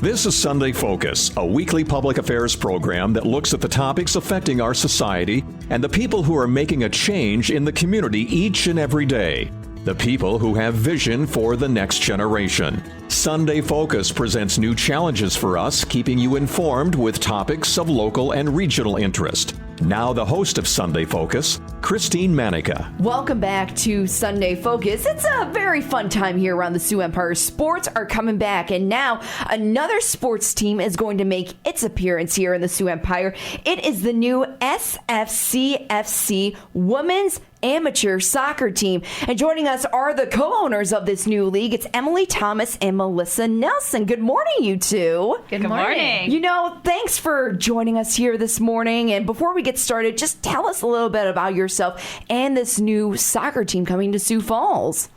This is Sunday Focus, a weekly public affairs program that looks at the topics affecting our society and the people who are making a change in the community each and every day. The people who have vision for the next generation. Sunday Focus presents new challenges for us, keeping you informed with topics of local and regional interest. Now the host of Sunday Focus, Christine Manica. Welcome back to Sunday Focus. It's a very fun time here around the Sioux Empire. Sports are coming back, and now another sports team is going to make its appearance here in the Sioux Empire. It is the new SFCFC Women's Amateur Soccer Team. And joining us are the co-owners of this new league. It's Emily Thomas and Melissa Nelson. Good morning, you two. Good morning. You know, thanks for joining us here this morning. And before we get started, just tell us a little bit about yourself and this new soccer team coming to Sioux Falls.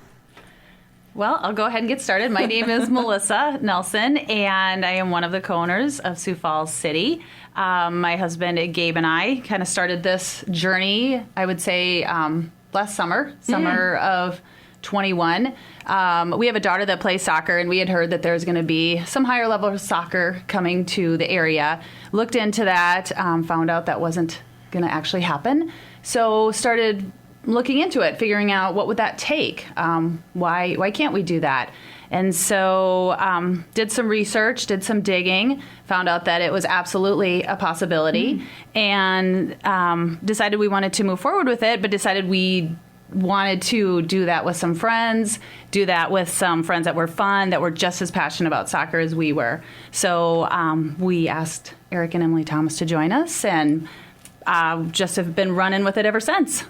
Well, I'll go ahead and get started. My name is Melissa Nelson, and I am one of the co-owners of Sioux Falls City. My husband, Gabe, and I kind of started this journey, I would say, last summer of 21. We have a daughter that plays soccer, and we had heard that there's going to be some higher level of soccer coming to the area. Looked into that, found out that wasn't going to actually happen. So started looking into it, figuring out what would that take? Why can't we do that? And so did some research, did some digging, found out that it was absolutely a possibility, and decided we wanted to move forward with it, but decided we wanted to do that with some friends, do that with some friends that were fun, that were just as passionate about soccer as we were. So we asked Eric and Emily Thomas to join us, and just have been running with it ever since.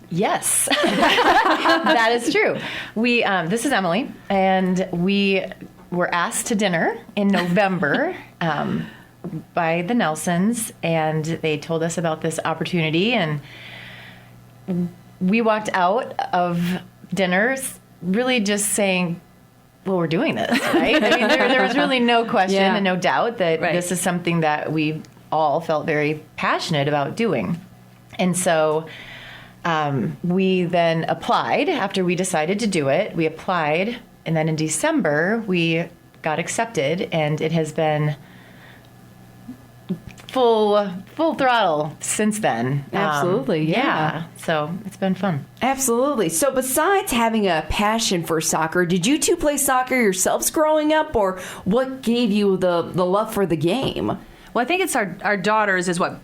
Yes, that is true. This is Emily, and we were asked to dinner in November by the Nelsons, and they told us about this opportunity, and we walked out of dinners really just saying, well, we're doing this, right? I mean, there was really no question and no doubt that this is something that we all felt very passionate about doing. And so we then applied after we decided to do it. We applied, and then in December, we got accepted, and it has been full throttle since then. Absolutely, yeah. So it's been fun. Absolutely. So besides having a passion for soccer, did you two play soccer yourselves growing up, or what gave you the love for the game? Well, I think it's our daughters is what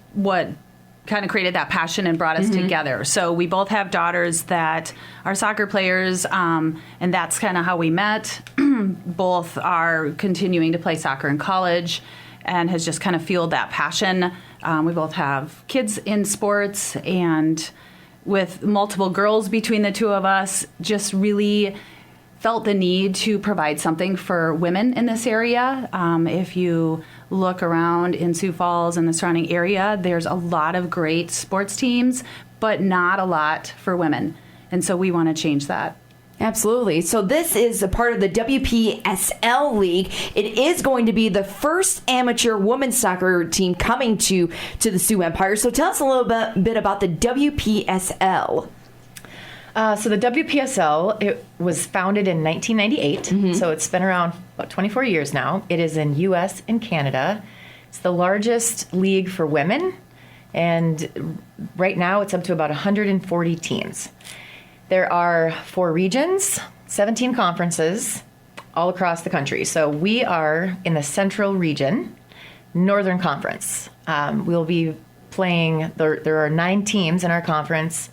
kind of created that passion and brought us together. So we both have daughters that are soccer players, and that's kind of how we met. Both are continuing to play soccer in college, and has just kind of fueled that passion. We both have kids in sports, and with multiple girls between the two of us, just really felt the need to provide something for women in this area. If you look around in Sioux Falls and the surrounding area, there's a lot of great sports teams, but not a lot for women. And so we want to change that. Absolutely. So this is a part of the WPSL League. It is going to be the first amateur women's soccer team coming to the Sioux Empire. So tell us a little bit about the WPSL. So the WPSL, it was founded in 1998, so it's been around about 24 years now. It is in U.S. and Canada. It's the largest league for women, and right now it's up to about 140 teams. There are 4 regions, 17 conferences all across the country. So we are in the Central Region, Northern Conference. We'll be playing, there are 9 teams in our conference.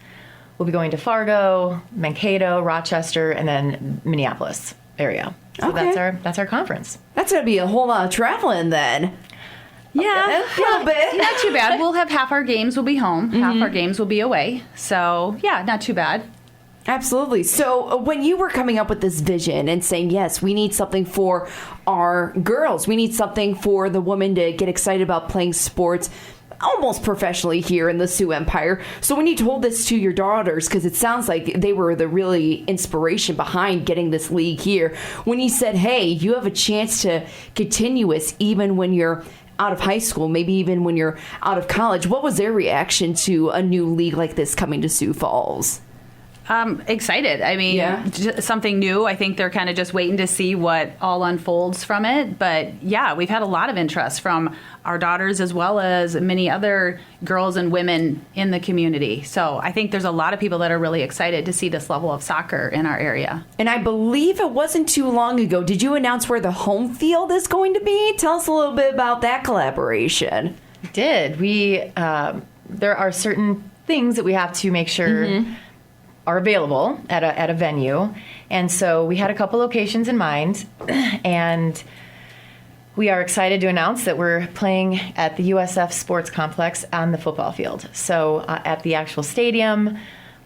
We'll be going to Fargo, Mankato, Rochester, and then Minneapolis area. So that's our conference. That's going to be a whole lot of traveling then. Yeah, a little bit. Not too bad. We'll have half our games will be home, half our games will be away. So yeah, not too bad. Absolutely. So when you were coming up with this vision and saying, yes, we need something for our girls, we need something for the women to get excited about playing sports almost professionally here in the Sioux Empire. So when you told this to your daughters, because it sounds like they were the really inspiration behind getting this league here, when you said, hey, you have a chance to continue this even when you're out of high school, maybe even when you're out of college, what was their reaction to a new league like this coming to Sioux Falls? Excited. I mean, something new. I think they're kind of just waiting to see what all unfolds from it. But yeah, we've had a lot of interest from our daughters as well as many other girls and women in the community. So I think there's a lot of people that are really excited to see this level of soccer in our area. And I believe it wasn't too long ago. Did you announce where the home field is going to be? Tell us a little bit about that collaboration. We did. There are certain things that we have to make sure are available at a venue. And so we had a couple locations in mind, and we are excited to announce that we're playing at the USF Sports Complex on the football field. So at the actual stadium,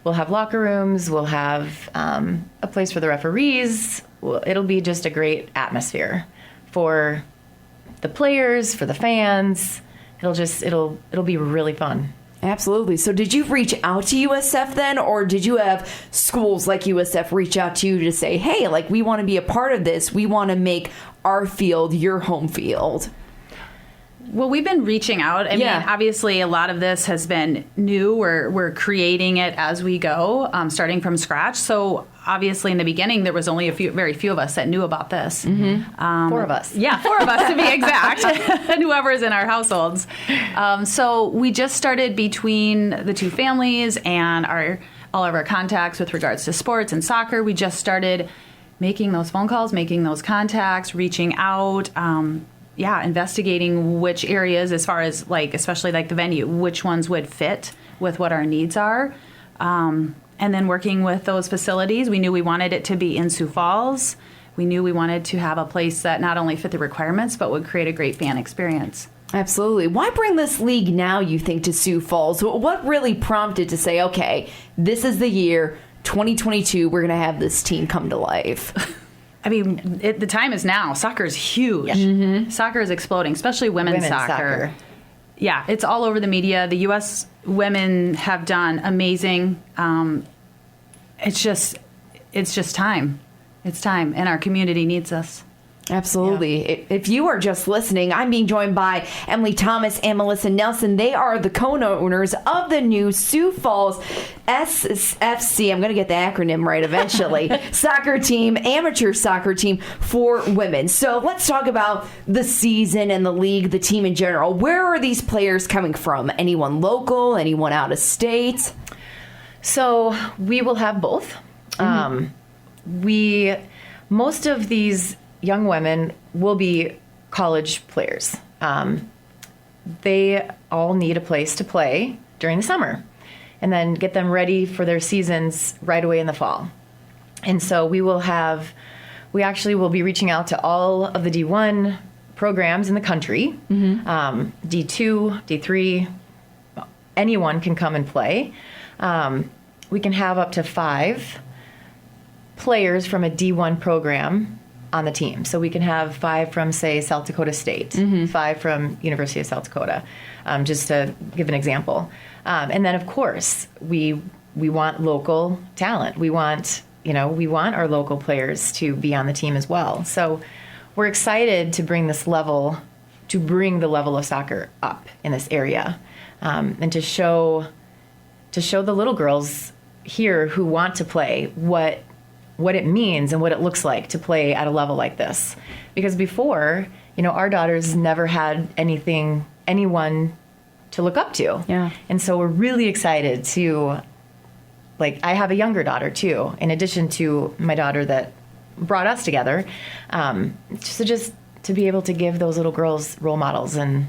we'll have locker rooms, we'll have a place for the referees. It'll be just a great atmosphere for the players, for the fans. It'll be really fun. Absolutely. So did you reach out to USF then, or did you have schools like USF reach out to you to say, hey, like, we want to be a part of this. We want to make our field your home field? Well, we've been reaching out. I mean, obviously, a lot of this has been new. We're creating it as we go, starting from scratch. So obviously, in the beginning, there was only very few of us that knew about this. 4 of us. Yeah, 4 of us to be exact, and whoever is in our households. So we just started between the 2 families and all of our contacts with regards to sports and soccer. We just started making those phone calls, making those contacts, reaching out. Investigating which areas, as far as especially the venue, which ones would fit with what our needs are. And then working with those facilities, we knew we wanted it to be in Sioux Falls. We knew we wanted to have a place that not only fit the requirements, but would create a great fan experience. Absolutely. Why bring this league now, you think, to Sioux Falls? What really prompted to say, okay, this is the year, 2022, we're going to have this team come to life? I mean, the time is now. Soccer is huge. Soccer is exploding, especially women's soccer. Yeah, it's all over the media. The U.S. women have done amazing. It's just time. It's time, and our community needs us. Absolutely. Yeah. If you are just listening, I'm being joined by Emily Thomas and Melissa Nelson. They are the co-owners of the new Sioux Falls SFC. I'm going to get the acronym right eventually. Soccer team, amateur soccer team for women. So let's talk about the season and the league, the team in general. Where are these players coming from? Anyone local? Anyone out of state? So we will have both. Most of these young women will be college players. They all need a place to play during the summer and then get them ready for their seasons right away in the fall. And so we actually will be reaching out to all of the D1 programs in the country, D2, D3, anyone can come and play. We can have up to 5 players from a D1 program on the team. So we can have 5 from, say, South Dakota State, 5 from University of South Dakota, just to give an example. And then, of course, we want local talent. We want our local players to be on the team as well. So we're excited to bring the level of soccer up in this area, and to show the little girls here who want to play what it means and what it looks like to play at a level like this. Because before, our daughters never had anyone to look up to. Yeah. And so we're really excited to, I have a younger daughter too, in addition to my daughter that brought us together, just to be able to give those little girls role models and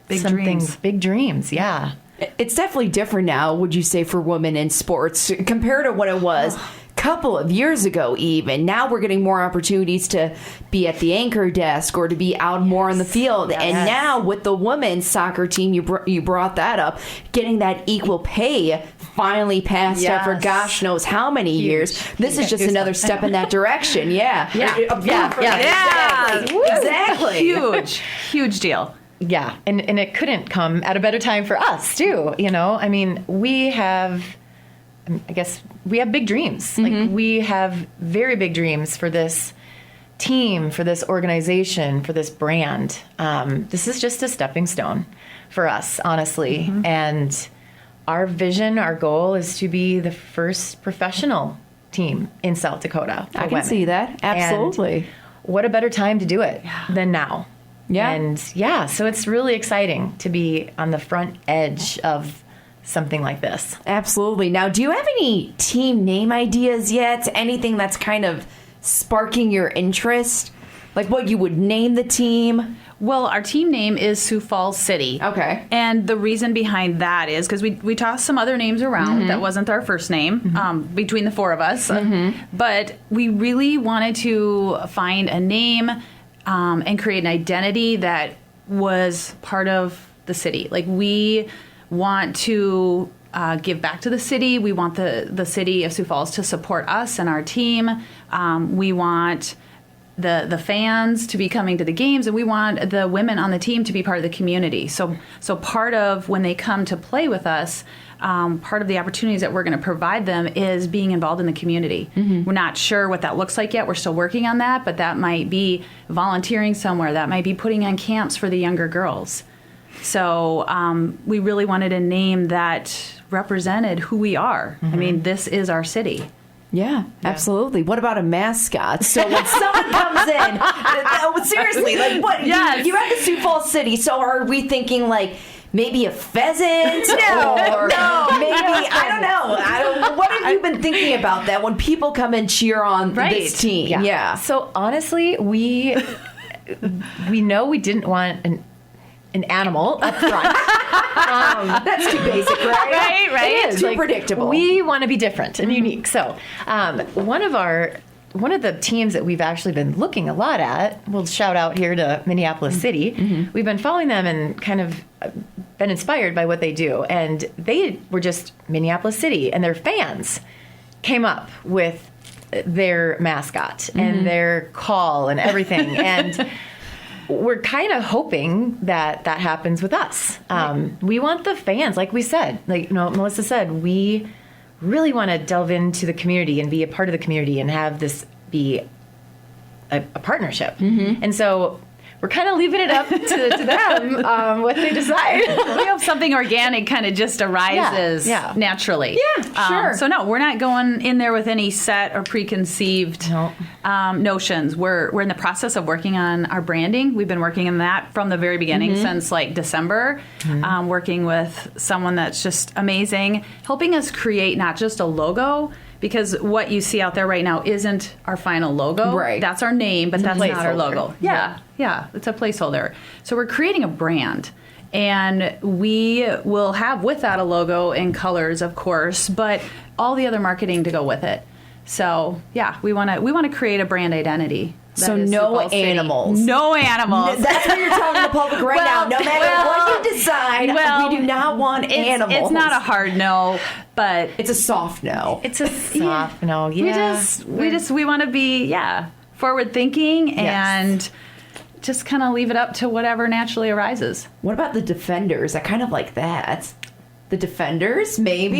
big dreams. Yeah. It's definitely different now, would you say, for women in sports compared to what it was couple of years ago even. Now we're getting more opportunities to be at the anchor desk or to be out more on the field. Yes. And now with the women's soccer team, you brought that up, getting that equal pay finally passed after gosh knows how many years. This is just another step in that direction. Yeah. Exactly. Huge deal. Yeah. And it couldn't come at a better time for us too. I mean, we have big dreams. We have very big dreams for this team, for this organization, for this brand. This is just a stepping stone for us, honestly. And our vision, our goal is to be the first professional team in South Dakota for I can women. see that. Absolutely. And what a better time to do it than now. Yeah. And so it's really exciting to be on the front edge of something like this. Absolutely. Now, do you have any team name ideas yet? Anything that's kind of sparking your interest? Like what you would name the team? Well, our team name is Sioux Falls City. Okay. And the reason behind that is because we tossed some other names around. That wasn't our first name between the four of us. But we really wanted to find a name and create an identity that was part of the city. Like we want to give back to the city. We want the city of Sioux Falls to support us and our team. We want the fans to be coming to the games, and we want the women on the team to be part of the community. So part of when they come to play with us, part of the opportunities that we're going to provide them is being involved in the community. We're not sure what that looks like yet. We're still working on that, but that might be volunteering somewhere. That might be putting on camps for the younger girls. So we really wanted a name that represented who we are. I mean, this is our city. Yeah, absolutely. What about a mascot? So when someone comes in, seriously, like what? Yes. You have the Sioux Falls City, so are we thinking like maybe a pheasant? Or maybe, I don't know. What have you been thinking about that when people come and cheer on this team? Yeah. So honestly, we know we didn't want an animal up front. That's too basic, right? Right. It is too predictable. We want to be different and unique. So one of the teams that we've actually been looking a lot at, we'll shout out here to Minneapolis City. We've been following them and kind of been inspired by what they do. And they were just Minneapolis City, and their fans came up with their mascot and their call and everything. And we're kind of hoping that happens with us. We want the fans, like we said, Melissa said, we really want to delve into the community and be a part of the community and have this be a partnership. And so we're kind of leaving it up to them what they decide. We hope something organic kind of just arises naturally. Yeah, sure. So no, we're not going in there with any set or preconceived notions. We're in the process of working on our branding. We've been working on that from the very beginning since like December, working with someone that's just amazing, helping us create not just a logo, because what you see out there right now isn't our final logo. Right. That's our name, but that's not our placeholder. logo. Yeah, it's a placeholder. So we're creating a brand. And we will have with that a logo and colors, of course, but all the other marketing to go with it. So yeah, we want to create a brand identity. So no animals. No animals. That's what you're telling the public right now. No matter what you decide, we do not want animals. It's not a hard no, but it's a soft no. It's a soft no. Yeah. We want to be forward thinking and just kind of leave it up to whatever naturally arises. What about the Defenders? I kind of like that. The Defenders, maybe.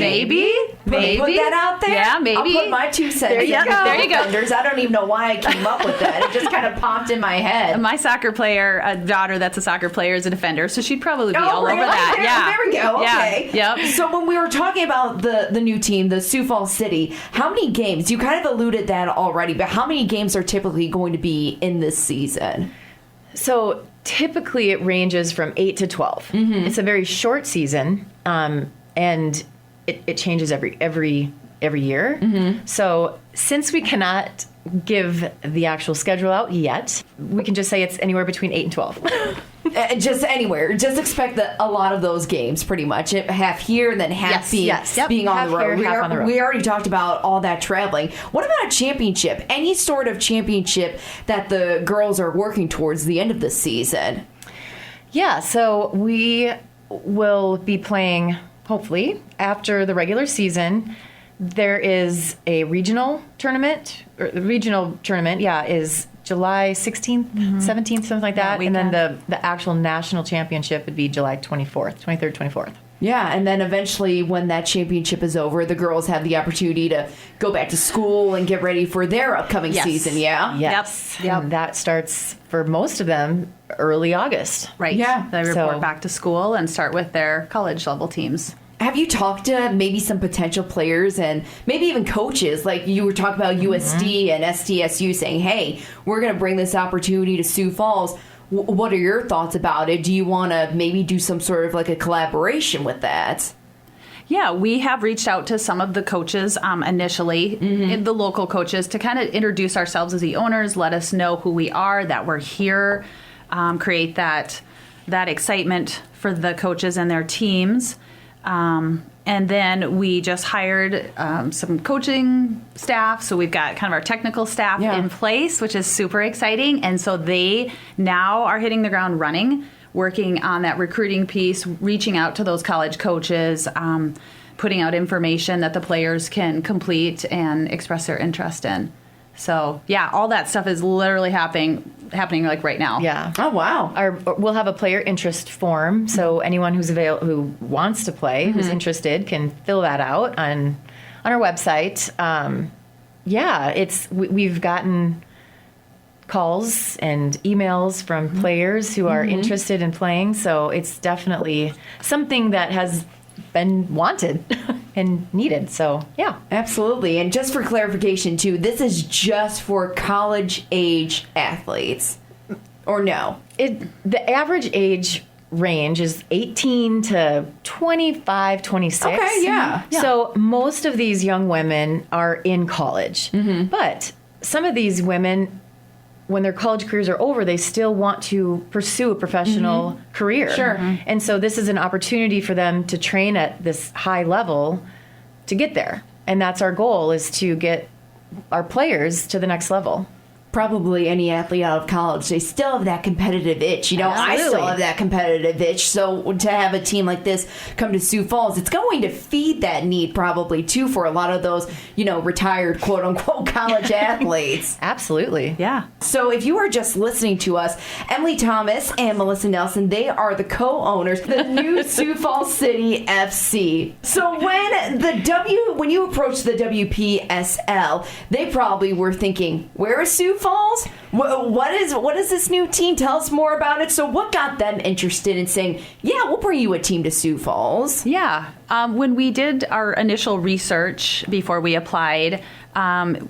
Put that out there. Yeah, maybe. I'll put my 2 cents. There you go. Defenders. I don't even know why I came up with that. It just kind of popped in my head. My soccer player, a daughter that's a soccer player, is a defender, so she'd probably be all over that. There we go. Yeah. Okay. Yep. So when we were talking about the new team, the Sioux Falls City, how many games? You kind of alluded that already, but how many games are typically going to be in this season? So typically it ranges from 8 to 12. It's a very short season, and it changes every year. So since we cannot give the actual schedule out yet, we can just say it's anywhere between 8 and 12. Just anywhere. Just expect a lot of those games, pretty much. Half here and then half being on Half the road. here, half on the road. We already talked about all that traveling. What about a championship? Any sort of championship that the girls are working towards the end of the season? Yeah, so we will be playing, hopefully, after the regular season. There is a regional tournament. The regional tournament, is July 16th, 17th, something like that. And then the actual national championship would be July 23rd, 24th. Yeah, and then eventually when that championship is over, the girls have the opportunity to go back to school and get ready for their upcoming season, yeah? Yes. Yep. And that starts, for most of them, early August. Right. Yeah. They report back to school and start with their college level teams. have you talked to maybe some potential players and maybe even coaches? Like you were talking about USD and SDSU saying, hey, we're going to bring this opportunity to Sioux Falls. What are your thoughts about it? Do you want to maybe do some sort of like a collaboration with that? Yeah, we have reached out to some of the coaches initially, the local coaches, to kind of introduce ourselves as the owners, let us know who we are, that we're here, create that excitement for the coaches and their teams. And then we just hired some coaching staff. So we've got kind of our technical staff in place, which is super exciting. And so they now are hitting the ground running, working on that recruiting piece, reaching out to those college coaches, putting out information that the players can complete and express their interest in. So, yeah, all that stuff is literally happening like right now. Yeah. Oh, wow. We'll have a player interest form, so anyone who wants to play, who's interested, can fill that out on our website. We've gotten calls and emails from players who are interested in playing, so it's definitely something that has been wanted and needed. So, yeah. Absolutely. And just for clarification, too, this is just for college-age athletes, or no? The average age range is 18 to 25, 26. Okay, yeah. So most of these young women are in college. But some of these women, when their college careers are over, they still want to pursue a professional career. Sure. And so this is an opportunity for them to train at this high level to get there. And that's our goal, is to get our players to the next level. Probably any athlete out of college, they still have that competitive itch. You know, I still have that competitive itch. So to have a team like this come to Sioux Falls, it's going to feed that need probably, too, for a lot of those, retired, quote-unquote, college athletes. Absolutely. Yeah. So if you are just listening to us, Emily Thomas and Melissa Nelson, they are the co-owners of the new Sioux Falls City FC. So when you approached the WPSL, they probably were thinking, where is Sioux Falls? What is this new team? Tell us more about it. So what got them interested in saying, yeah, we'll bring you a team to Sioux Falls? Yeah. When we did our initial research before we applied,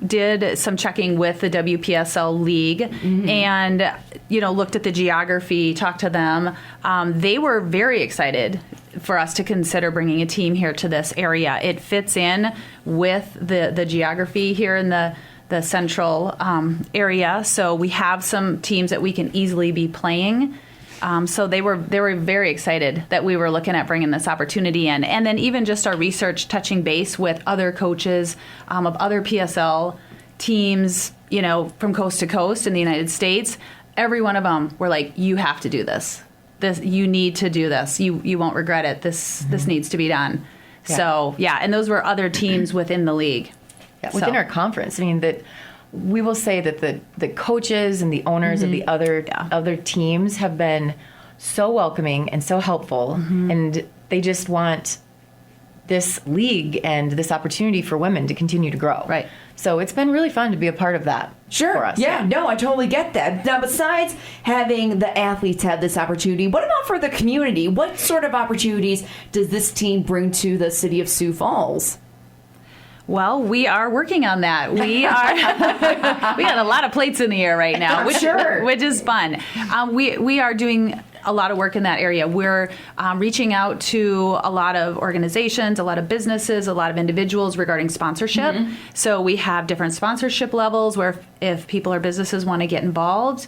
did some checking with the WPSL League and, looked at the geography, talked to them. They were very excited for us to consider bringing a team here to this area. It fits in with the geography here in the central area. So we have some teams that we can easily be playing. So they were very excited that we were looking at bringing this opportunity in. And then even just our research, touching base with other coaches of other PSL teams, from coast to coast in the United States, every one of them were like, you have to do this. You need to do this. You won't regret it. This needs to be done. Yeah. So, yeah, and those were other teams within the league. Yeah, within our conference. I mean, that we will say that the coaches and the owners of the other teams have been so welcoming and so helpful, and they just want this league and this opportunity for women to continue to grow. Right. So it's been really fun to be a part of that. Sure. For us. Yeah, no, I totally get that. Now, besides having the athletes have this opportunity, what about for the community? What sort of opportunities does this team bring to the city of Sioux Falls? Well, we are working on that. We got a lot of plates in the air right now, which is fun. We are doing a lot of work in that area. We're reaching out to a lot of organizations, a lot of businesses, a lot of individuals regarding sponsorship. So we have different sponsorship levels where if people or businesses want to get involved,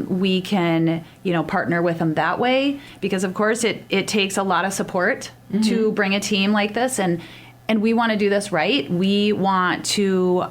we can, partner with them that way. Because of course it takes a lot of support to bring a team like this, and we want to do this right. We want to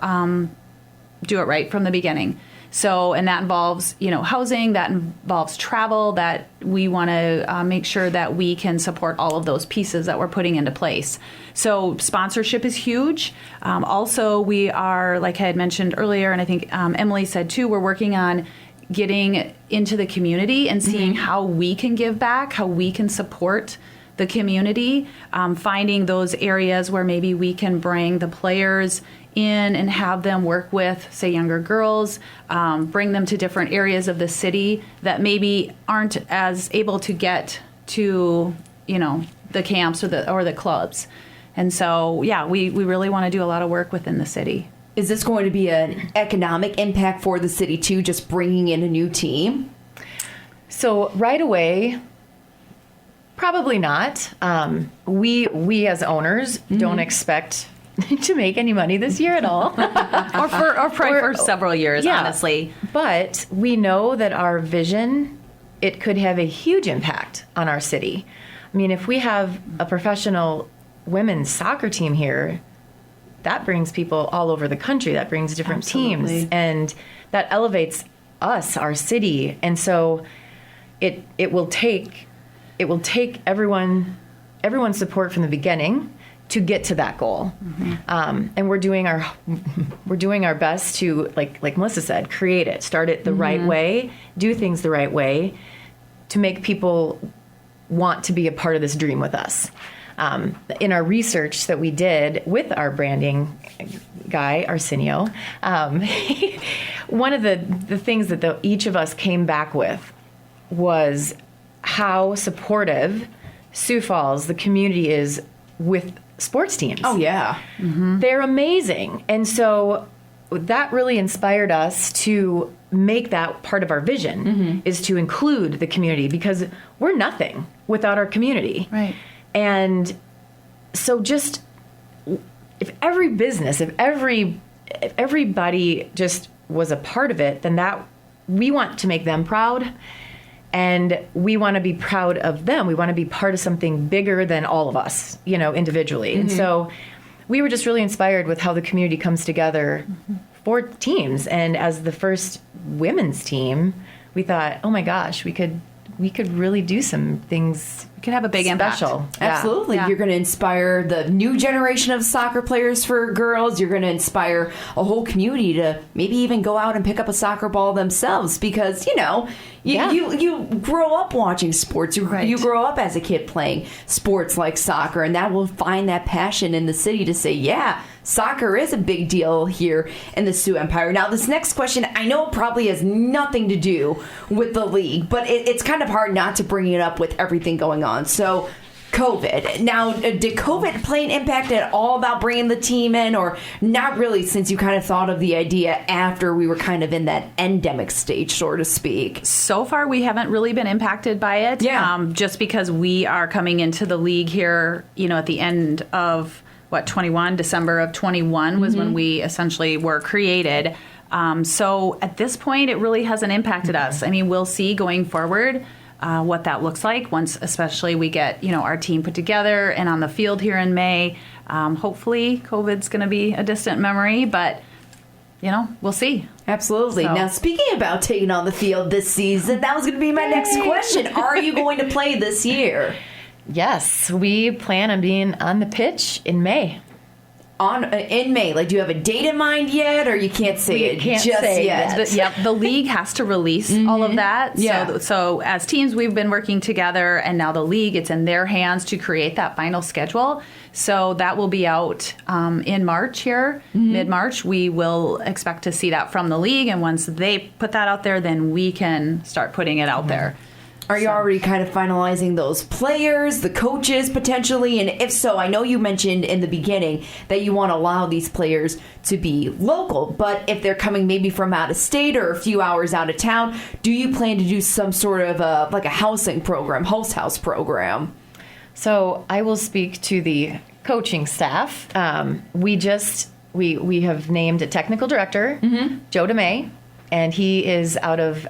do it right from the beginning. So, and that involves, housing, that involves travel, that we want to make sure that we can support all of those pieces that we're putting into place. So sponsorship is huge. Also, we are, like I had mentioned earlier, and I think Emily said too, we're working on getting into the community and seeing how we can give back, how we can support the community, finding those areas where maybe we can bring the players in and have them work with, say, younger girls, bring them to different areas of the city that maybe aren't as able to get to, the camps or the clubs. And so, yeah, we really want to do a lot of work within the city. Is this going to be an economic impact for the city too, just bringing in a new team? So right away, probably not. We as owners don't expect to make any money this year at all. or probably for several years, Yeah. honestly. But we know that our vision, it could have a huge impact on our city. I mean, if we have a professional women's soccer team here, that brings people all over the country. That brings different Absolutely. teams, and that elevates us, our city. And so it will take everyone's support from the beginning to get to that goal. And we're doing our best to, like Melissa said, create it, start it the right way, do things the right way, to make people want to be a part of this dream with us. In our research that we did with our branding guy, Arsenio, one of the things that each of us came back with was how supportive Sioux Falls, the community, is with sports teams. Oh, yeah. They're amazing. And so that really inspired us to make that part of our vision, is to include the community, because we're nothing without our community. Right. And so just if every business, if everybody just was a part of it, then that we want to make them proud. And we want to be proud of them. We want to be part of something bigger than all of us, individually. And so we were just really inspired with how the community comes together for teams. And as the first women's team, we thought, oh my gosh, we could really do some things. We could have a big special. impact. Yeah. Absolutely. Yeah. You're going to inspire the new generation of soccer players for girls. You're going to inspire a whole community to maybe even go out and pick up a soccer ball themselves, because, you grow up watching sports. You grow up as a kid playing sports like soccer, and that will find that passion in the city to say, yeah, soccer is a big deal here in the Sioux Empire. Now, this next question, I know it probably has nothing to do with the league, but it's kind of hard not to bring it up with everything going on. So, COVID. Now, did COVID play an impact at all about bringing the team in, or not really, since you kind of thought of the idea after we were kind of in that endemic stage, so to speak? So far, we haven't really been impacted by it. Yeah. Just because we are coming into the league here, at the end of, December of 21 was when we essentially were created. So at this point, it really hasn't impacted us. I mean, we'll see going forward what that looks like once, especially we get, our team put together and on the field here in May. Hopefully COVID's going to be a distant memory, but, we'll see. Absolutely. So. Now, speaking about taking on the field this season, that was going to be my next question. Are you going to play this year? Yes, we plan on being on the pitch in May. In May, do you have a date in mind yet, or you can't say it can't just say yet? Yep, the league has to release all of that. Yeah. So as teams, we've been working together, and now the league, it's in their hands to create that final schedule. So that will be out in March here, mid-March. We will expect to see that from the league, and once they put that out there, then we can start putting it out there. Are you already kind of finalizing those players, the coaches potentially? And if so, I know you mentioned in the beginning that you want to allow these players to be local, but if they're coming maybe from out of state or a few hours out of town, do you plan to do some sort of a housing program, house program? So I will speak to the coaching staff. We have named a technical director, Joe DeMay, and he is out of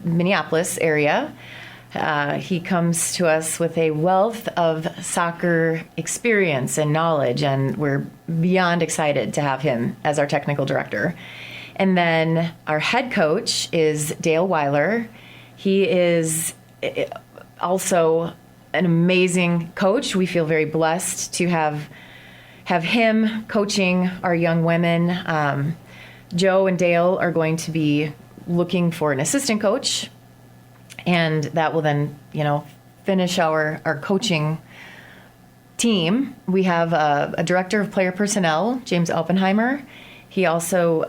Minneapolis area. He comes to us with a wealth of soccer experience and knowledge, and we're beyond excited to have him as our technical director. And then our head coach is Dale Weiler. He is also an amazing coach. We feel very blessed to have him coaching our young women. Joe and Dale are going to be looking for an assistant coach, and that will then, finish our coaching team. We have a director of player personnel, James Oppenheimer. He also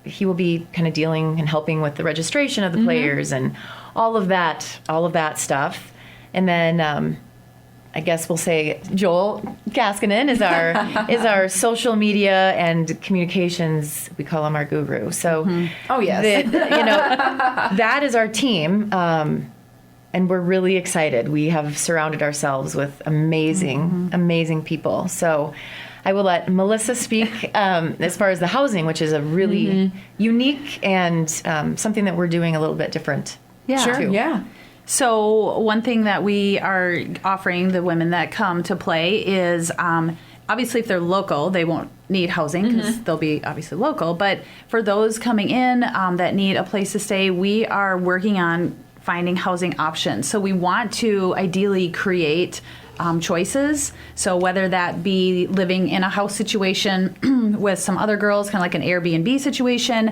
he will be kind of dealing and helping with the registration of the players and all of that stuff. And then I guess we'll say Joel Kaskinen is our social media and communications. We call him our guru. So, Oh, yes. That is our team, and we're really excited. We have surrounded ourselves with amazing people. So, I will let Melissa speak as far as the housing, which is a really unique and something that we're doing a little bit different. Yeah. too. Yeah. So one thing that we are offering the women that come to play is obviously if they're local, they won't need housing because they'll be obviously local. But for those coming in that need a place to stay, we are working on finding housing options. So we want to ideally create choices. So whether that be living in a house situation with some other girls, kind of like an Airbnb situation,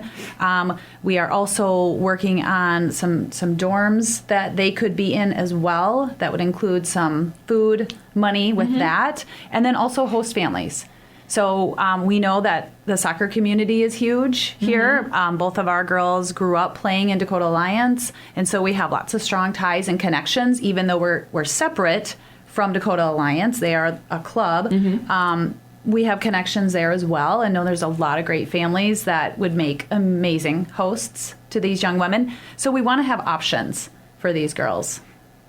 we are also working on some dorms that they could be in as well. That would include some food money with that, and then also host families. So we know that the soccer community is huge here. Both of our girls grew up playing in Dakota Alliance, and so we have lots of strong ties and connections, even though we're separate from Dakota Alliance. They are a club. We have connections there as well. I know there's a lot of great families that would make amazing hosts to these young women. So we want to have options for these girls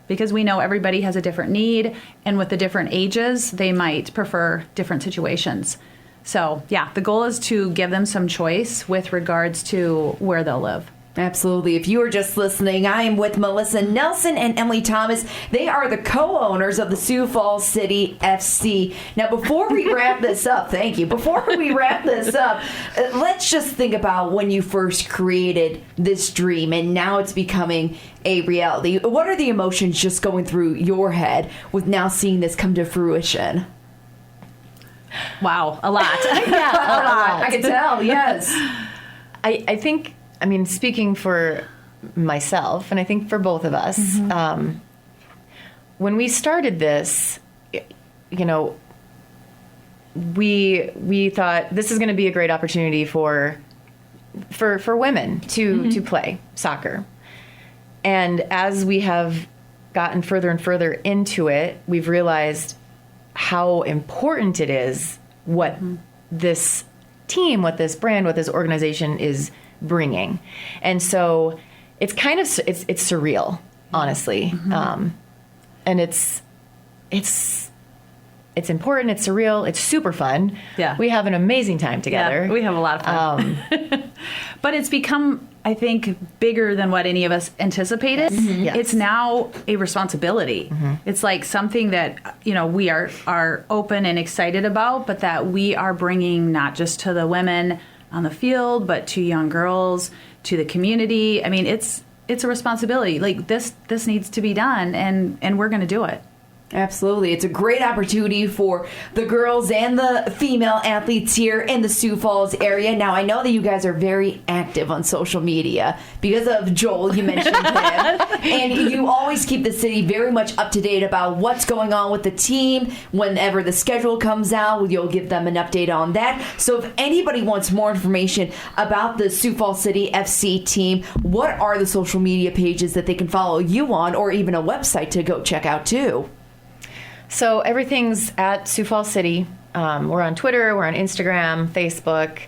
because we know everybody has a different need, and with the different ages, they might prefer different situations. So yeah, the goal is to give them some choice with regards to where they'll live. Absolutely. If you are just listening, I am with Melissa Nelson and Emily Thomas. They are the co-owners of the Sioux Falls City FC. Now, before we wrap this up, thank you. Before we wrap this up, let's just think about when you first created this dream and now it's becoming a reality. What are the emotions just going through your head with now seeing this come to fruition? Wow, a lot. Yeah, a lot. I can tell, yes. I think, I mean, speaking for myself, and I think for both of us, when we started this, we thought this is going to be a great opportunity for women to play soccer. And as we have gotten further and further into it, we've realized how important it is what this team, what this brand, what this organization is bringing. And so it's kind of it's surreal, honestly. And it's important, it's surreal, it's super fun. Yeah. We have an amazing time together. Yeah, we have a lot of fun. But it's become, I think, bigger than what any of us anticipated. Yes. It's now a responsibility. It's like something that, we are open and excited about, but that we are bringing not just to the women on the field, but to young girls, to the community. I mean, it's a responsibility. Like this needs to be done, and we're going to do it. Absolutely. It's a great opportunity for the girls and the female athletes here in the Sioux Falls area. Now, I know that you guys are very active on social media because of Joel, you mentioned him. And you always keep the city very much up to date about what's going on with the team. Whenever the schedule comes out, you'll give them an update on that. So if anybody wants more information about the Sioux Falls City FC team, what are the social media pages that they can follow you on, or even a website to go check out too? So everything's at Sioux Falls City. We're on Twitter, we're on Instagram, Facebook.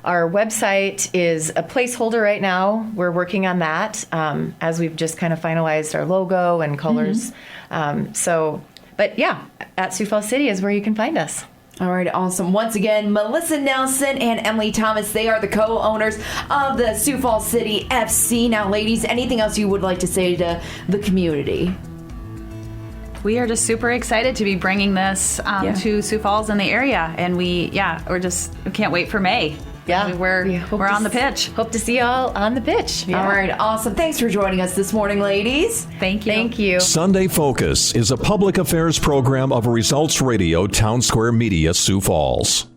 Our website is a placeholder right now. We're working on that as we've just kind of finalized our logo and colors. But yeah, at Sioux Falls City is where you can find us. All right, awesome. Once again, Melissa Nelson and Emily Thomas, they are the co-owners of the Sioux Falls City FC. Now, ladies, anything else you would like to say to the community? We are just super excited to be bringing this to Sioux Falls and the area, and we can't wait for May. Yeah, we're on the pitch. Hope to see you all on the pitch. Yeah. All right, awesome. Thanks for joining us this morning, ladies. Thank you. Thank you. Sunday Focus is a public affairs program of Results Radio, Town Square Media, Sioux Falls.